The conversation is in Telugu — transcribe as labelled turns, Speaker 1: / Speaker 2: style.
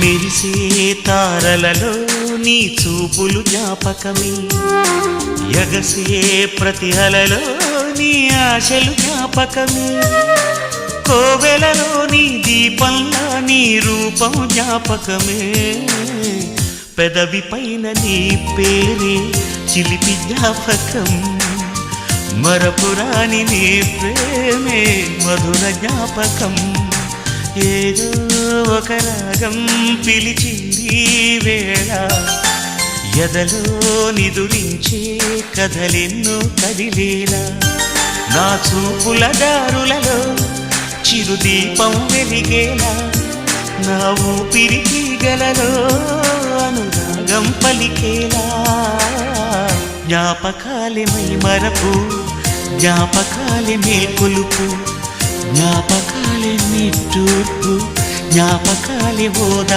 Speaker 1: మెరిసే తారలలో నీ చూపులు జ్ఞాపకమే, ఎగసే ప్రతి అలలో నీ ఆశలు జ్ఞాపకమే, కోవెలలో నీ దీపంలా నీ రూపం జ్ఞాపకమే, పెదవి పైన నీ పేరే చిలిపి జ్ఞాపకం, మరపురాని నీ ప్రేమే మధుర జ్ఞాపకం. ఏదో ఒక రాగం పిలిచింది వేళ, ఎదలో నిదురించే కథలెన్నో కదిలేలా, నా చూపుల దారులలో చిరుదీపం వెలిగేలా, నా ఊపిరికి గలలో అనురాగం పలికేలా. జ్ఞాపకాలే మై మరపు, జ్ఞాపకాలే మేల్కొలుపు, జ్ఞాపకాలే నిట్టూర్పు, జ్ఞాపకాలే ఓదా